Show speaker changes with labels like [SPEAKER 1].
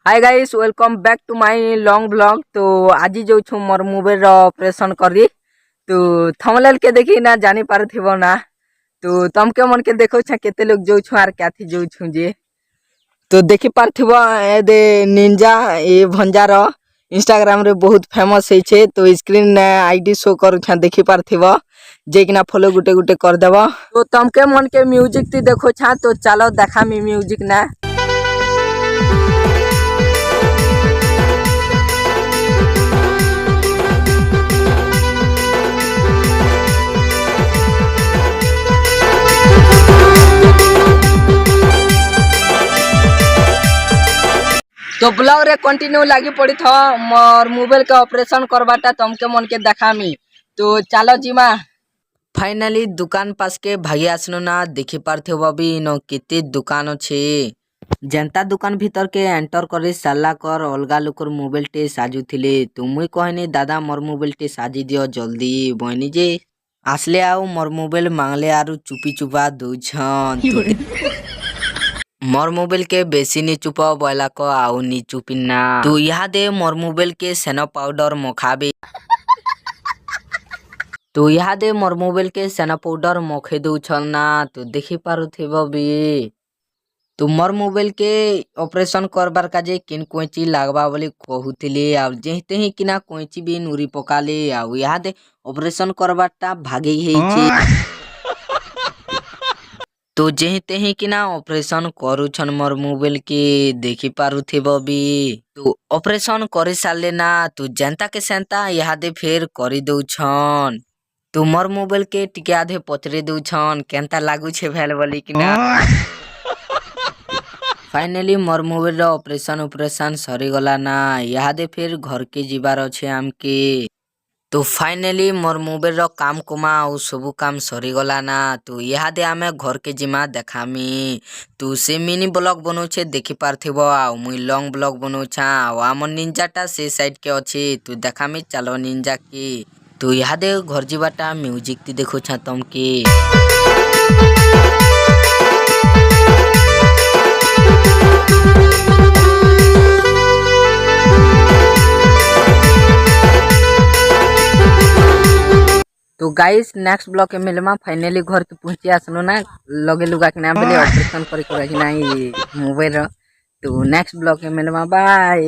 [SPEAKER 1] Hi guys welcome back to my long blog. तो आज जो छु मोर मोबाइल ऑपरेशन करी तो थंबनेल के देखी ना जानी पारथिबो ना। तो तुम के मन के देखो छ केते लोग जो छु आर क्याथी जो छु जे तो देखि पारथिबो ए दे निंजा ए भंजार इंस्टाग्राम रे बहुत फेमस है छे। तो स्क्रीन आईडी शो करू छ देखि पारथिबो जे किना फॉलो गुटे गुटे कर देबो। तो तुम के मन के म्यूजिक ती देखो छ तो चलो देखा मी म्यूजिक ना। तो ब्लॉग रे कंटिन्यू लगी पड़ी था मोर मोबाइल के ऑपरेशन करवाटा तुमके मन के देखामी। तो चलो जीमा फाइनली दुकान पास के भागी आसनो ना देखि पारथिबो भी नो केते दुकान अछि। जनता दुकान भीतर के एंटर करे साला कर अलगा लोकर मोबाइल टे साजुथिले। तो मुई कहनी दादा मोर मोबाइल टे साजी दियो जल्दी बहनी जे आसले आउ मोर मोबाइल मांगले आरु चुपी चुपा दोछन। मोर मोबाइल के बेसी नी चुपाओ बोला को आउ नी चुपिना। तू यहाँ दे मोर मोबाइल के सेनो पाउडर मोखाबे। तू यहाँ दे मोर मोबाइल के सेनो पाउडर मोखे दू ना। तू देखी पारुथिबो भी तू मोर मोबाइल के ऑपरेशन करबार काजे किन कोइची लागबा बोली कहूतिले आ जेते ही किना कोइची भी नुरी पकाले आ यहाँ दे ऑपरेशन करबाटा भागे ही छे। तो जेते ही किना ऑपरेशन करू छन मोर मोबाइल के देखी पारुथिबो भी। तो ऑपरेशन करे साले ना तू जनता के सेंता यहाँ दे फिर करी दऊ छन। तू मोर मोबाइल के टिके आधे पचरे दऊ छन केनता लागू छे भेल बोली किना। फाइनली मोर मोबाइल ऑपरेशन सरी गला ना यहाँ दे फिर घर के जीवार अच्छे आमके। तो फाइनली मोर मोबाइल काम कुमा और सब काम सरी गला ना। तो यहाँ दे आमे घर के जिमा देखामी। तू से मिनी ब्लॉग बनौछे देखि पारथिबो आ मुई लॉन्ग ब्लॉग बनौछा आ हमर निंजाटा से साइड के अच्छे। तू देखामी चलो निंजा के। तो यहाँ दे घर जीवाटा म्यूजिक ती देखो छा तुमके। तो गाइस नेक्स्ट ब्लॉग के मिलमा फाइनली घर के पहुंची आसनो ना लगे लुगा के नाम बोले ऑपरेशन करे ना मोबाइल। तो नेक्स्ट ब्लॉग के मिलमा बाय।